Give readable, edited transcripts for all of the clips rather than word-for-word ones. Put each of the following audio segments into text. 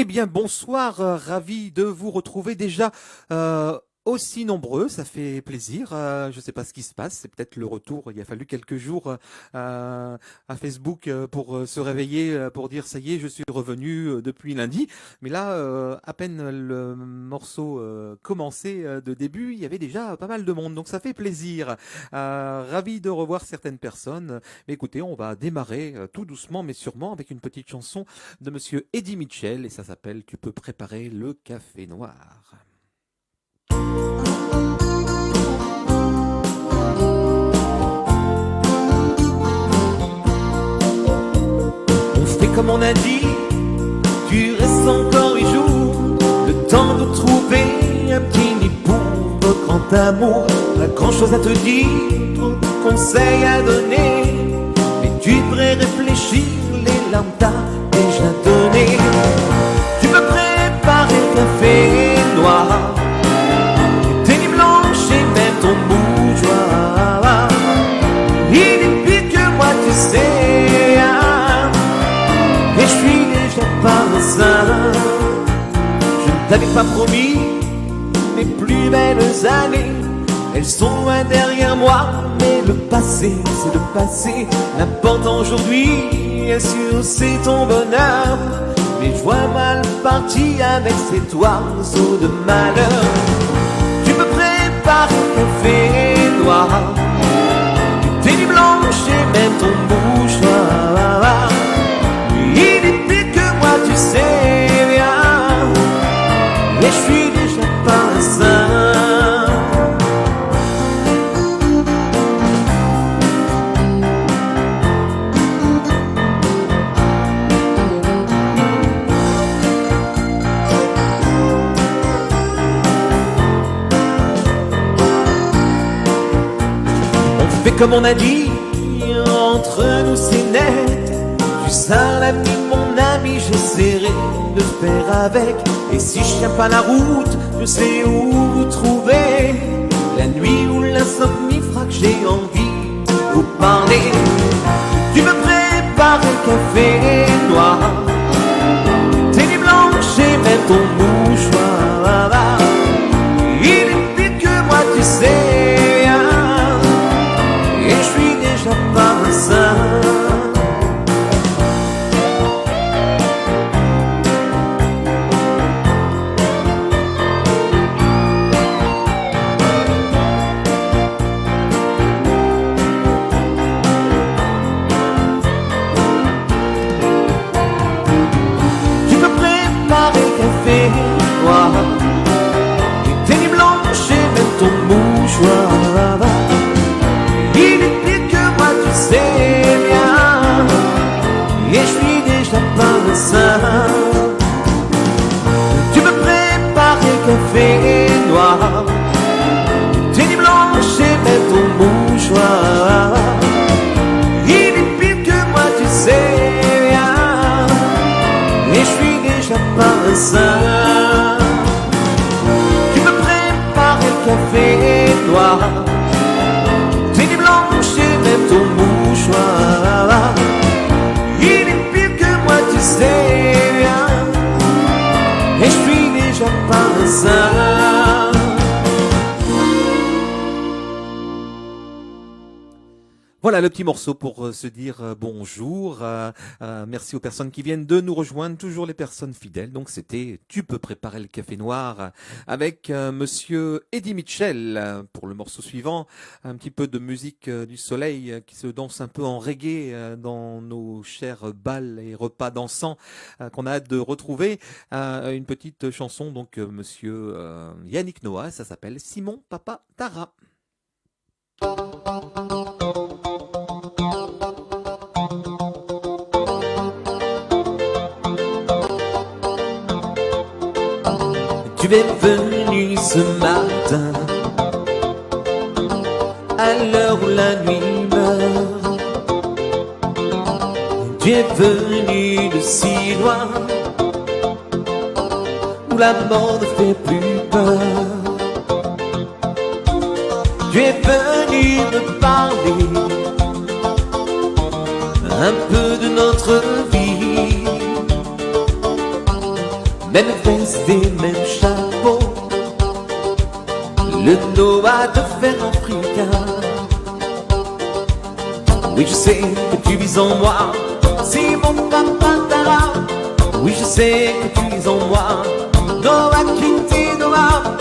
bien, bonsoir, ravi de vous retrouver déjà aussi nombreux, ça fait plaisir. Je ne sais pas ce qui se passe, c'est peut-être le retour. Il a fallu quelques jours à Facebook pour se réveiller, pour dire ça y est, je suis revenu depuis lundi. Mais là, à peine le morceau commencé de début, il y avait déjà pas mal de monde, donc ça fait plaisir. Ravi de revoir certaines personnes. Mais écoutez, on va démarrer tout doucement mais sûrement avec une petite chanson de Monsieur Eddie Mitchell et ça s'appelle Tu peux préparer le café noir. On fait comme on a dit, tu restes encore 8 jours, le temps de trouver un petit nid pour votre grand amour. Pas grand chose à te dire, trop de conseils à donner, mais tu devrais réfléchir, les larmes t'as déjà donné. Tu peux préparer le café noir, tes nuits blanches et même ton bougeoir. Il est pire que moi, tu sais, et je suis déjà parrain. Je ne t'avais pas promis mes plus belles années, elles sont loin derrière moi, mais le passé, c'est le passé. L'important aujourd'hui, bien sûr, c'est ton bonheur, mais je vois mal parti avec cet oiseau de malheur. Tu peux préparer le café noir, tes nuits blanches et même ton bouchoir. Il est pire que moi, tu sais bien, et je suis déjà parrain. Mais comme on a dit, entre nous c'est net. Tu seras l'ami, mon ami, j'essaierai de faire avec. Et si je tiens pas la route, je sais où vous trouver. La nuit où l'insomnie fera que j'ai envie de vous parler. Tu me prépares le café noir, tes nuits blanches et même ton mouchoir. Il est pire que moi, tu sais, et je suis déjà parrain. Tu peux préparer le café noir, tes nuits blanches et même ton mouchoir. Il est pire que moi, tu sais bien, et je suis déjà parrain. Tu me prépares le café noir, tes nuits blanches et même ton mouchoir. Il est pire que moi, tu sais bien, et je suis déjà parrain. Tu me prépares le café noir, même ton mouchoir. Il est pire que moi, tu sais bien, et je suis déjà parrain. Voilà le petit morceau pour se dire bonjour. Merci aux personnes qui viennent de nous rejoindre, toujours les personnes fidèles. Donc c'était Tu peux préparer le café noir avec Monsieur Eddie Mitchell pour le morceau suivant. Un petit peu de musique du soleil qui se danse un peu en reggae dans nos chers bals et repas dansants qu'on a hâte de retrouver. Une petite chanson donc Monsieur Yannick Noah, ça s'appelle Simon Papa Tara. Tu es venu ce matin, à l'heure où la nuit meurt. Tu es venu de si loin, où la mort ne fait plus peur. Tu es venu me parler un peu de notre vie, même veste et même chapeau, le Noah de fer africain. Oui, je sais que tu vis en moi, Simon Papa Tara. Oui, je sais que tu vis en moi, Noah Kinti Noah.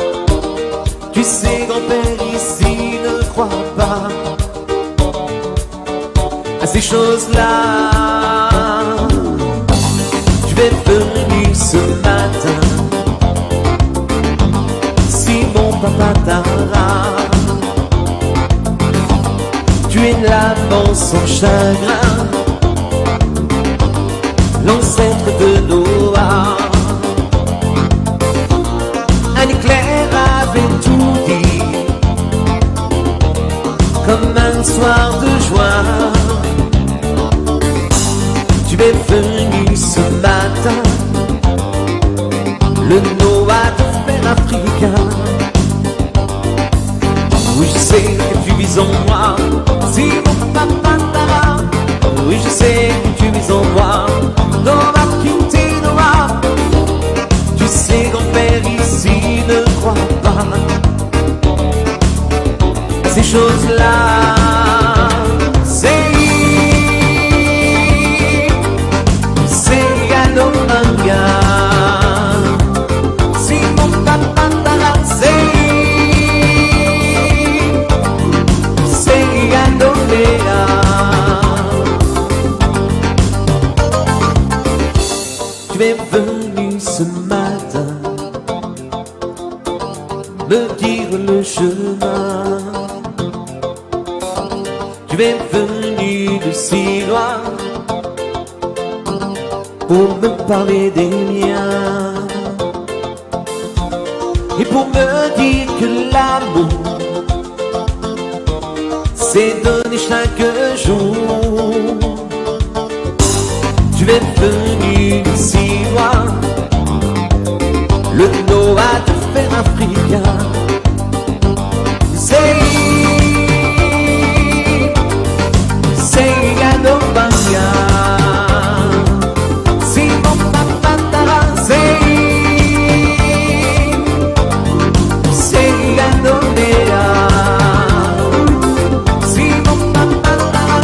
Tu sais, grand-père ici ne croit pas à ces choses-là. Tu es venu ce matin, Simon Papa Tara. Tu es l'amant sans chagrin, l'ancêtre de Noah. Un éclair avait tout dit, comme un soir de juin. Tu es venu ce matin, le Noah de fer africain. Oui, je sais que tu vis en moi, Simon Papa Tara. Oui, je sais que tu vis en moi, Noah Kinti Noah. Tu sais, grand-père ici ne croit pas à ces choses-là. Tu es venu ce matin me dire le chemin. Tu es venu de si loin pour me parler des miens et pour me dire que l'amour c'est donné chaque jour. Tu es venu si loin, le Noah de fer africain. C'est Yanomania, Simon Papa Tara. C'est Yanomea, Simon Papa Tara.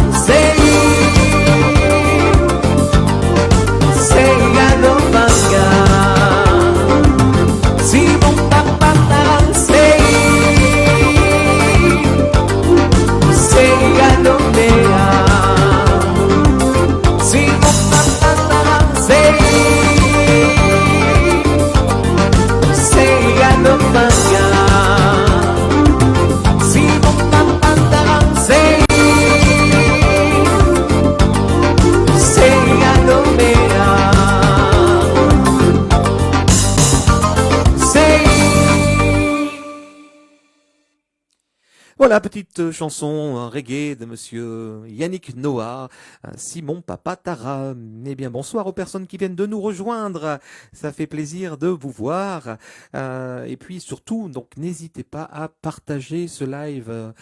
Voilà, petite chanson reggae de monsieur Yannick Noah, Simon Papa Tara. Eh bien, bonsoir aux personnes qui viennent de nous rejoindre. Ça fait plaisir de vous voir. Et puis surtout, donc n'hésitez pas à partager ce live.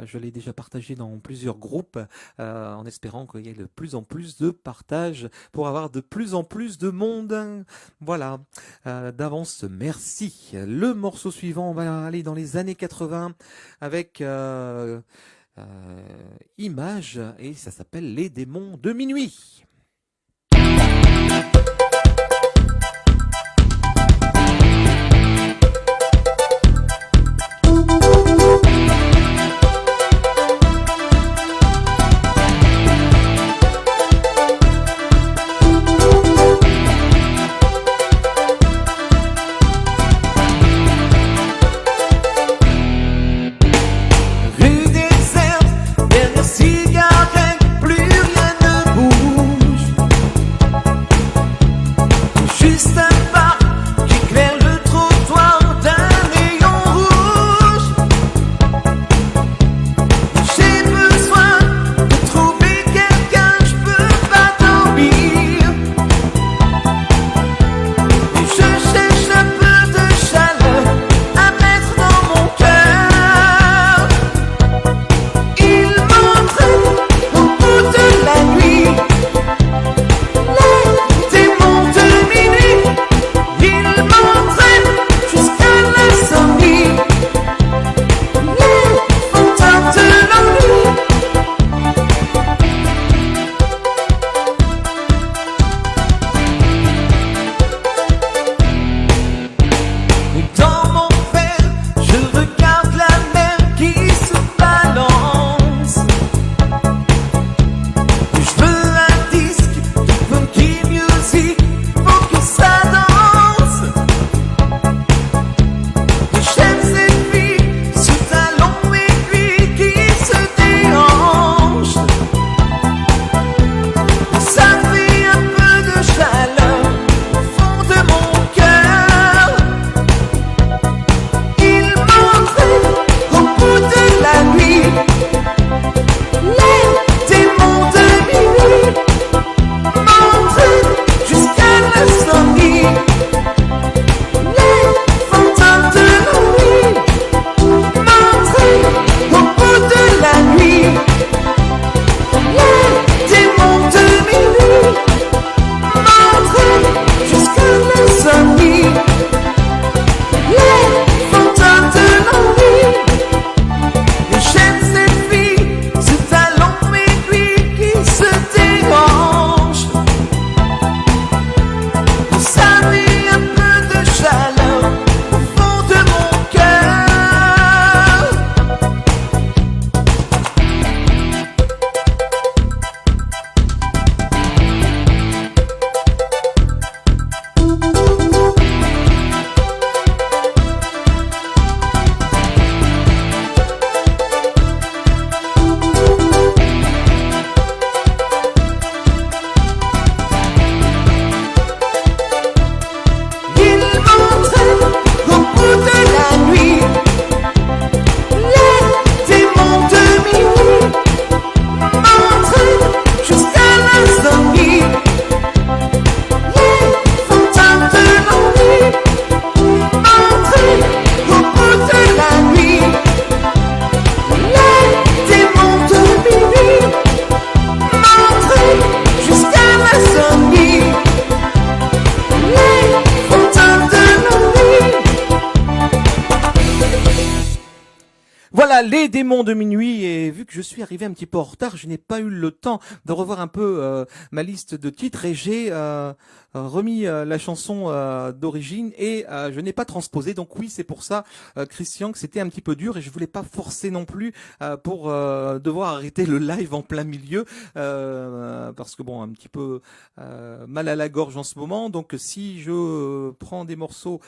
Je l'ai déjà partagé dans plusieurs groupes, en espérant qu'il y ait de plus en plus de partage pour avoir de plus en plus de monde. Voilà, d'avance, merci. Le morceau suivant, on va aller dans les années 80 avec Image, et ça s'appelle Les démons de minuit. Rue déserte, dernière cigarette, plus rien ne bouge. Voilà, les démons de minuit, et vu que je suis arrivé un petit peu en retard, je n'ai pas eu le temps de revoir un peu ma liste de titres et j'ai remis la chanson d'origine et je n'ai pas transposé. Donc oui, c'est pour ça, Christian, que c'était un petit peu dur et je voulais pas forcer non plus pour devoir arrêter le live en plein milieu parce que bon, un petit peu mal à la gorge en ce moment. Donc si je prends des morceaux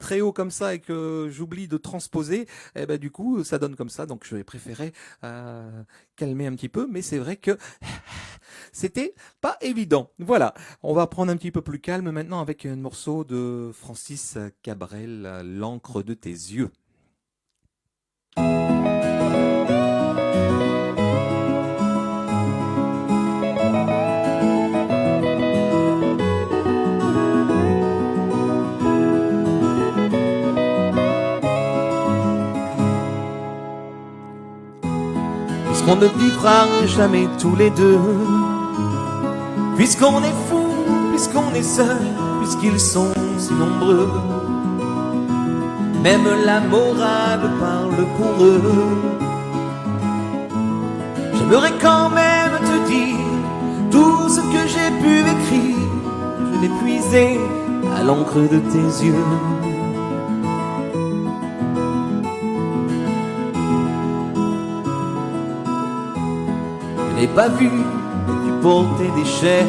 très hauts comme ça et que j'oublie de transposer, eh ben du coup ça donne comme ça. Donc je vais préférer calmer un petit peu, mais c'est vrai que c'était pas évident. Voilà, on va prendre un petit peu plus calme maintenant avec un morceau de Francis Cabrel, L'encre de tes yeux. Puisqu'on ne vivra jamais tous les deux, puisqu'on est fou, puisqu'on est seul, puisqu'ils sont si nombreux, même la morale parle pour eux. J'aimerais quand même te dire tout ce que j'ai pu écrire, je l'ai puisé à l'encre de tes yeux. Je n'ai pas vu que tu portais des chaînes,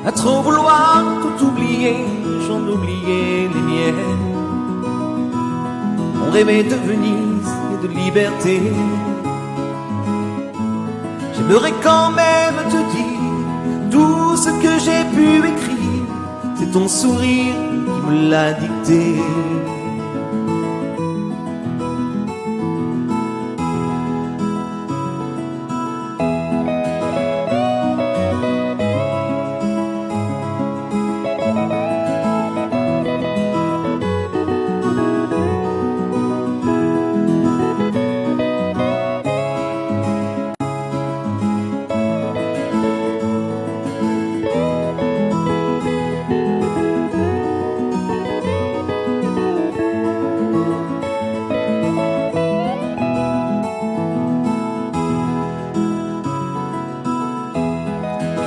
à trop vouloir tout oublier, j'en oubliais les miennes. On rêvait de Venise et de liberté. J'aimerais quand même te dire tout ce que j'ai pu écrire, c'est ton sourire qui me l'a dicté.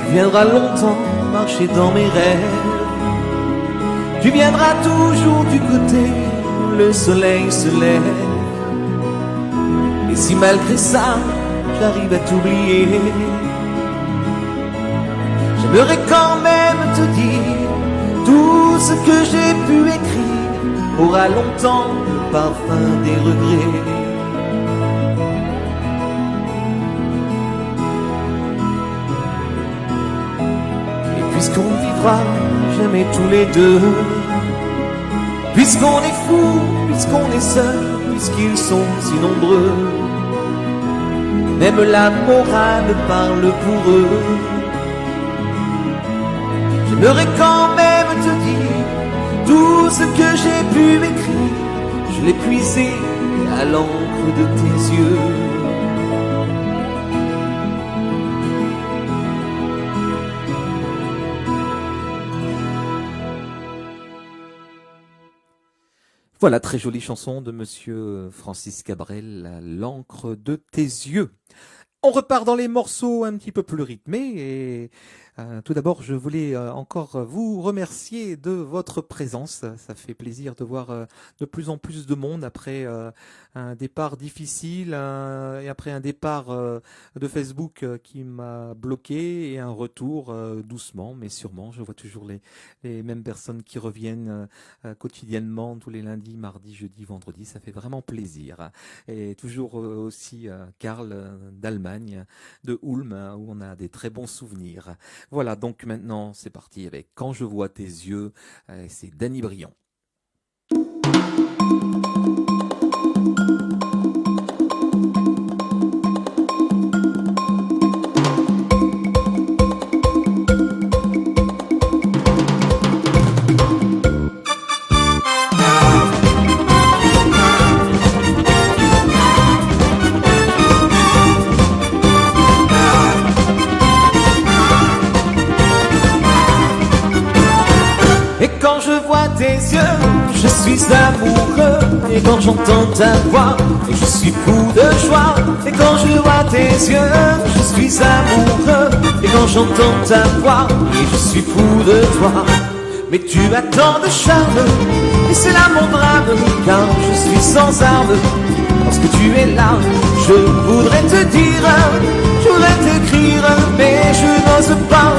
Tu viendras longtemps marcher dans mes rêves, tu viendras toujours du côté où le soleil se lève. Et si malgré ça j'arrive à t'oublier, j'aimerais quand même te dire tout ce que j'ai pu écrire aura longtemps le parfum des regrets. Puisqu'on ne vivra jamais tous les deux, puisqu'on est fou, puisqu'on est seul, puisqu'ils sont si nombreux, même la morale parle pour eux. J'aimerais quand même te dire tout ce que j'ai pu écrire, je l'ai puisé à l'encre de tes yeux. Voilà, très jolie chanson de monsieur Francis Cabrel, L'encre de tes yeux. On repart dans les morceaux un petit peu plus rythmés et tout d'abord je voulais encore vous remercier de votre présence. Ça fait plaisir de voir de plus en plus de monde après un départ difficile et après un départ de Facebook qui m'a bloqué et un retour doucement mais sûrement. Je vois toujours les mêmes personnes qui reviennent quotidiennement tous les lundis, mardis, jeudis, vendredis. Ça fait vraiment plaisir. Et toujours aussi Karl d'Allemagne, de Ulm, où on a des très bons souvenirs. Voilà, donc maintenant c'est parti avec Quand je vois tes yeux, c'est Danny Briand. je vois tes yeux, je suis amoureux. Et quand j'entends ta voix, et je suis fou de joie. Et quand je vois tes yeux, je suis amoureux. Et quand j'entends ta voix, et je suis fou de toi. Mais tu as tant de charme, et c'est là mon drame, car je suis sans armes. Lorsque tu es là, je voudrais te dire, je voudrais t'écrire, mais je n'ose pas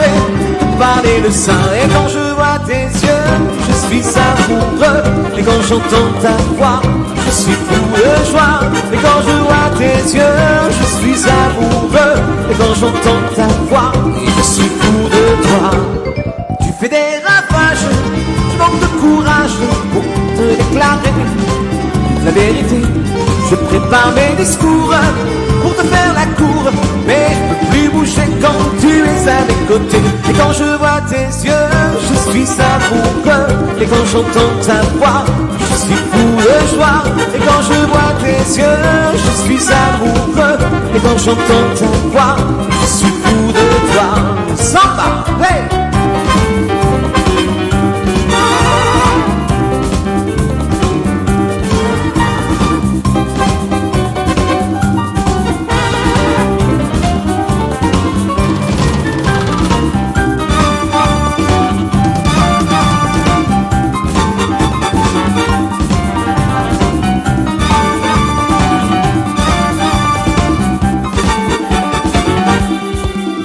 parler de ça. Et quand je vois tes yeux, je suis amoureux. Et quand j'entends ta voix, je suis fou de joie. Et quand je vois tes yeux, je suis amoureux. Et quand j'entends ta voix, je suis fou de toi. Tu fais des ravages, je manque de courage pour te déclarer la vérité. Je prépare mes discours pour te faire la cour, mais je peux plus bouger quand tu es à mes côtés. Et quand je vois tes yeux, je suis amoureux. Et quand j'entends ta voix, je suis fou de joie. Et quand je vois tes yeux, je suis amoureux. Et quand j'entends ta voix, je suis fou de toi. Samba, hey!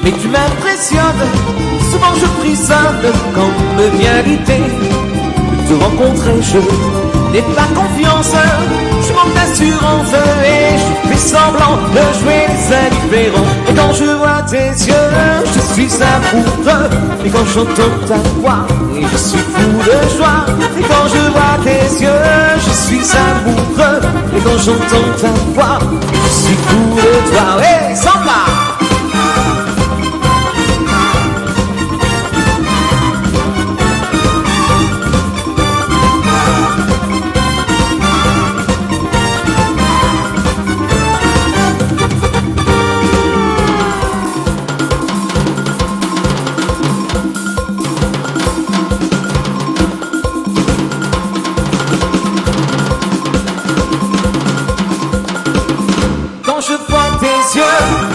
Mais tu m'impressionnes, souvent je frissonne quand me vient l'idée de te rencontrer. Je n'ai pas confiance, je manque d'assurance et je fais semblant de jouer les indifférents. Et quand je vois tes yeux, je suis amoureux. Et quand j'entends ta voix, et je suis fou de joie. Et quand je vois tes yeux, je suis amoureux. Et quand j'entends ta voix, je suis fou de toi. Hey, samba!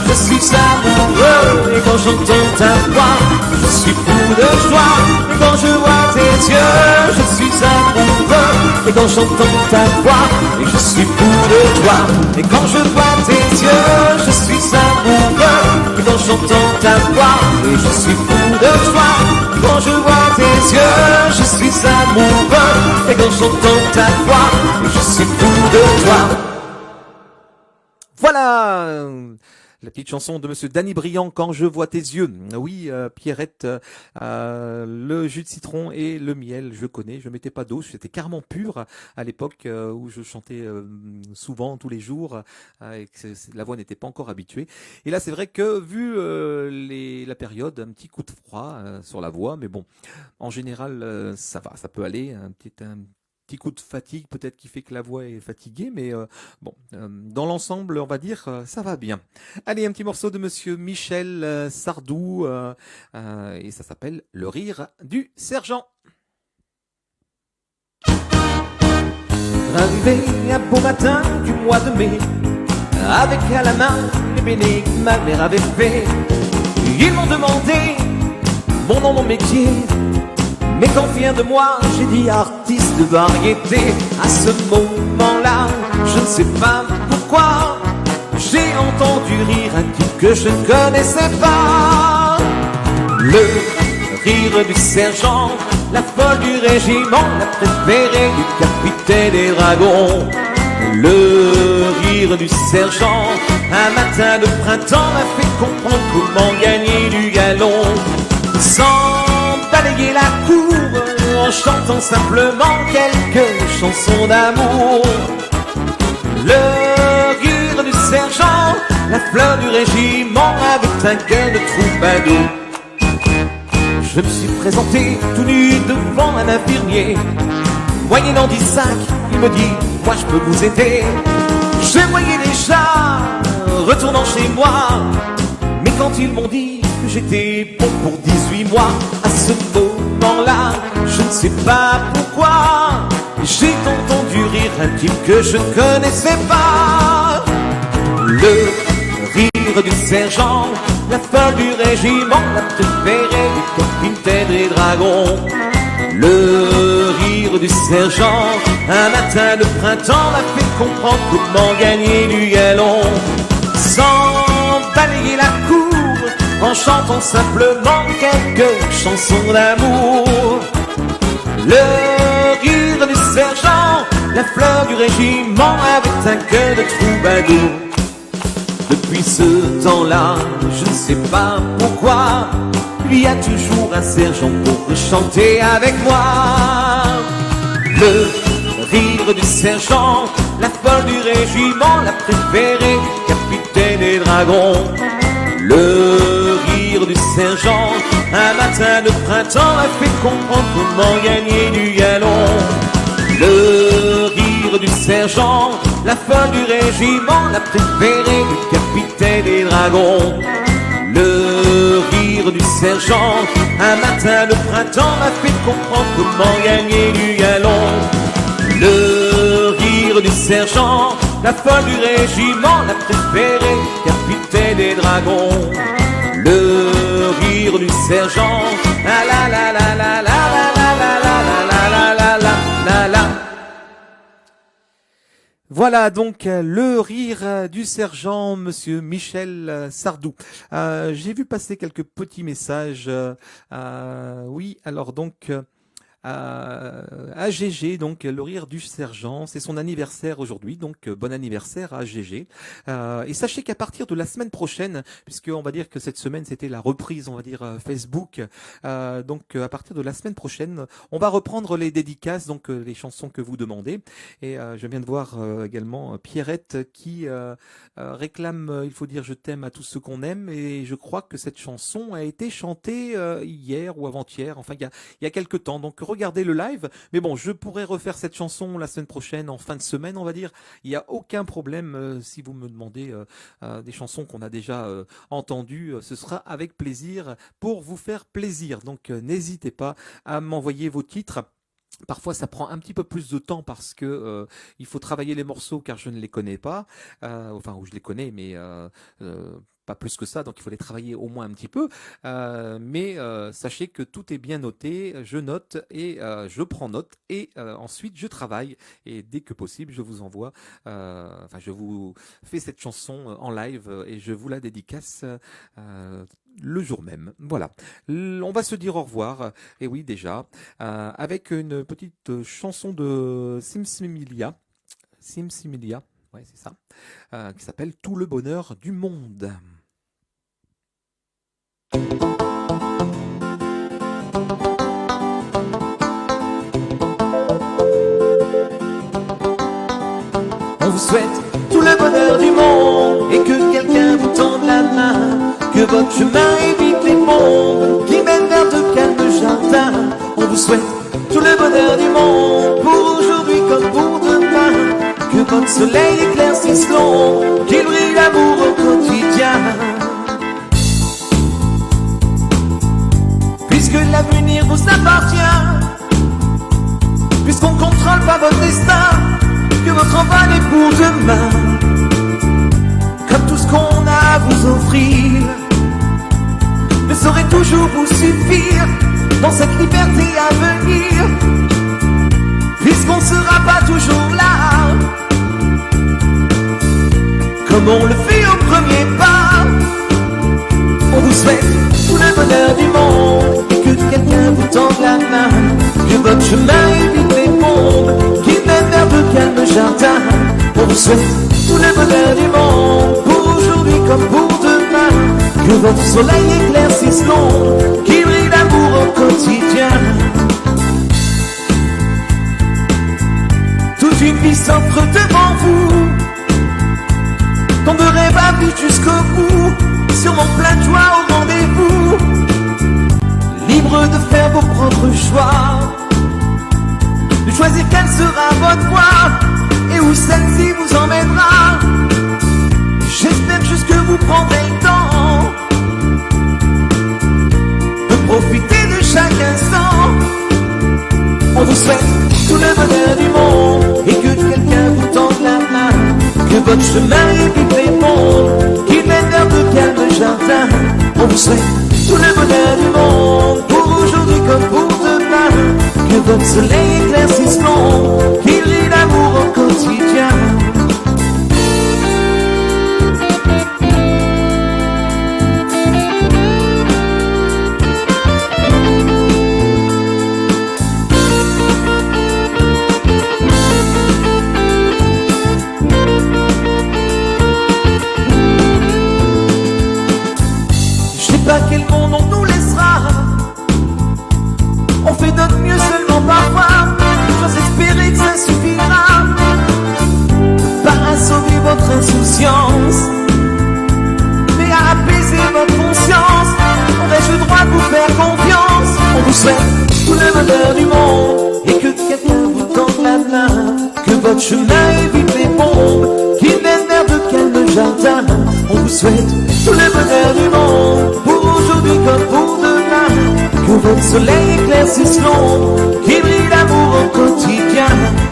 Je suis amoureux. Et quand j'entends ta voix, je suis fou de joie. Et quand je vois tes yeux, je suis amoureux. Et quand j'entends ta voix, et je suis fou de toi. Et quand je vois tes yeux, je suis amoureux. Et quand j'entends ta voix, et je suis fou de joie. Et quand je vois tes yeux, je suis amoureux. Et quand j'entends ta voix, et je suis fou de toi. Voilà la petite chanson de Monsieur Danny Briand, Quand je vois tes yeux. Oui, Pierrette, le jus de citron et le miel, je connais. Je mettais pas d'eau, c'était carrément pur à l'époque où je chantais souvent, tous les jours, et que la voix n'était pas encore habituée. Et là, c'est vrai que vu la période, un petit coup de froid sur la voix, mais bon, en général, ça va, ça peut aller. Un petit coup de fatigue peut-être qui fait que la voix est fatiguée, mais bon, dans l'ensemble, on va dire, ça va bien. Allez, un petit morceau de Monsieur Michel Sardou, et ça s'appelle Le rire du sergent. Arrivé un beau matin du mois de mai, avec à la main les bénis que ma mère avait fait. Ils m'ont demandé mon nom, mon métier, mais quand vient de moi, j'ai dit artiste de variété. À ce moment-là, je ne sais pas pourquoi, j'ai entendu rire un type que je ne connaissais pas. Le rire du sergent, la folle du régiment, la préférée du capitaine des dragons. Le rire du sergent, un matin de printemps, m'a fait comprendre comment gagner du galon. Sans balayer la cour, en chantant simplement quelques chansons d'amour. Le rire du sergent, la fleur du régiment, avec un cœur de troubadour. Je me suis présenté tout nu devant un infirmier, moyennant 10 sacs, il me dit, moi je peux vous aider. Je voyais déjà, retournant chez moi, mais quand ils m'ont dit que j'étais bon pour 18 mois, à ce moment-là, je ne sais pas pourquoi, j'ai entendu rire un type que je connaissais pas. Le rire du sergent, la folle du régiment, la préférée du capitaine des dragons. Le rire du sergent, un matin de printemps, m'a fait comprendre comment gagner du galon. Sans balayer la cour, en chantant simplement quelques chansons d'amour. Le rire du sergent, la fleur du régiment, avait un cœur de troubadour. Depuis ce temps-là, je ne sais pas pourquoi, il y a toujours un sergent pour chanter avec moi. Le rire du sergent, la folle du régiment, la préférée du capitaine des dragons. Le rire du sergent, un matin de printemps, m'a fait comprendre comment gagner du galon. Le rire du sergent, la folle du régiment, la préférée du capitaine des dragons. Le rire du sergent, un matin de printemps, m'a fait comprendre comment gagner du galon. Le rire du sergent, la folle du régiment, la préférée du capitaine des dragons. Le rire du sergent, la la la la la la la la la la la la la la. Voilà donc le rire du sergent, monsieur Michel Sardou. J'ai vu passer quelques petits messages. Oui, alors donc à GG, donc le rire du sergent, c'est son anniversaire aujourd'hui, donc bon anniversaire à GG. Et sachez qu'à partir de la semaine prochaine, puisque on va dire que cette semaine c'était la reprise, on va dire Facebook, donc à partir de la semaine prochaine, on va reprendre les dédicaces, donc les chansons que vous demandez. Et je viens de voir également Pierrette qui réclame il faut dire je t'aime à tous ceux qu'on aime, et je crois que cette chanson a été chantée hier ou avant-hier, enfin il y a quelques temps, donc regardez le live. Mais bon, je pourrais refaire cette chanson la semaine prochaine, en fin de semaine on va dire, il n'y a aucun problème. Si vous me demandez des chansons qu'on a déjà entendues, ce sera avec plaisir pour vous faire plaisir, donc n'hésitez pas à m'envoyer vos titres. Parfois, ça prend un petit peu plus de temps parce que il faut travailler les morceaux car je ne les connais pas. Enfin, ou je les connais, mais pas plus que ça. Donc, il faut les travailler au moins un petit peu. Mais sachez que tout est bien noté. Je note et je prends note et ensuite je travaille. Et dès que possible, je vous envoie. Enfin, je vous fais cette chanson en live et je vous la dédicace. Le jour même. Voilà. On va se dire au revoir. Et oui, déjà, avec une petite chanson de Simsimilia. Simsimilia, ouais, c'est ça. Qui s'appelle Tout le bonheur du monde. On vous souhaite tout le bonheur du monde et que quelqu'un vous tende la main. Que votre chemin évite les bombes qui mènent vers de calmes jardins. On vous souhaite tout le bonheur du monde pour aujourd'hui comme pour demain. Que votre soleil éclaircisse l'ombre, qu'il brille l'amour au quotidien. Puisque l'avenir vous appartient, puisqu'on ne contrôle pas votre destin, que votre envol est pour demain. Comme tout ce qu'on a à vous offrir ne saurait toujours vous suffire dans cette liberté à venir, puisqu'on sera pas toujours là comme on le fait au premier pas. On vous souhaite tout le bonheur du monde et que quelqu'un vous tende la main. Que votre chemin évite les bombes qui mènent vers de calmes jardins. On vous souhaite tout le bonheur du monde pour aujourd'hui comme pour demain. Que votre soleil éclaircisse l'ombre, qui brille l'amour au quotidien. Toute une vie s'offre devant vous, dont de rêves à vivre jusqu'au bout. Sur mon plein de joie au rendez-vous, libre de faire vos propres choix, de choisir quelle sera votre voie et où celle-ci vous emmènera. J'espère juste que vous prendrez le temps de profiter de chaque instant On vous souhaite tout le bonheur du monde et que quelqu'un vous tende la main, que votre chemin évite les bombes, qu'il mène vers de calmes jardins. On vous souhaite tout le bonheur du monde pour aujourd'hui comme pour demain, que votre soleil éclaircisse l'ombre, qu'il rit l'amour au quotidien. Pas quel monde on nous laissera. On fait notre mieux seulement parfois. J'ose espérer que ça suffira, pas à sauver votre insouciance, mais à apaiser votre conscience. Aurais-je le droit de vous faire confiance? On vous souhaite tout le bonheur du monde et que quelqu'un vous tende la main, que votre chemin évite les bombes, qu'il mène vers de calmes jardins. On vous souhaite tout le bonheur du monde pour aujourd'hui comme pour demain, que votre soleil éclaircisse l'ombre, qu'il brille l'amour au quotidien.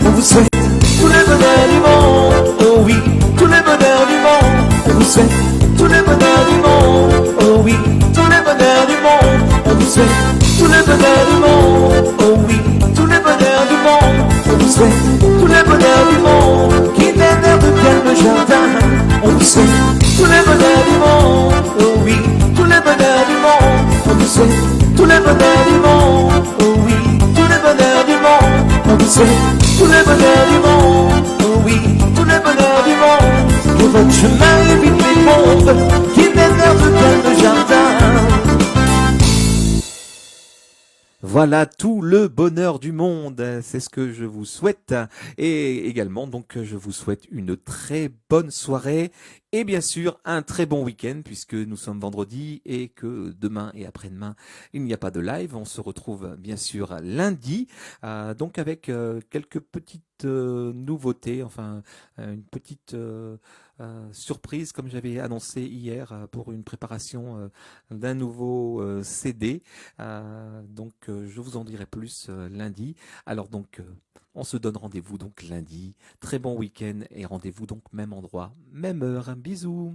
On vous souhaite tout le bonheur du monde, oh oui, tout le bonheur du monde. On vous souhaite tout le bonheur du monde, oh oui, tout le bonheur du monde. On vous souhaite tout le bonheur du monde, oh oui, tout le bonheur du monde. On vous souhaite tout le bonheur du monde, qui mène vers de calmes jardins. On vous souhaite tout le bonheur du monde, oh oui, tout le bonheur du monde. On vous souhaite tout le bonheur du monde, oh oui, tout le bonheur du monde. On vous souhaite tout le bonheur du monde, oh oui, tout le bonheur du monde. Que votre chemin évite les bombes, qui mènent vers de calmes jardins. Voilà tout le bonheur du monde, c'est ce que je vous souhaite. Et également, donc, je vous souhaite une très bonne soirée et bien sûr un très bon week-end puisque nous sommes vendredi et que demain et après-demain, il n'y a pas de live. On se retrouve bien sûr lundi, donc avec quelques petites nouveautés, enfin une petite surprise comme j'avais annoncé hier pour une préparation d'un nouveau CD. Donc je vous en dirai plus lundi. Alors donc on se donne rendez-vous donc lundi. Très bon week-end et rendez-vous donc même endroit, même heure. Bisous.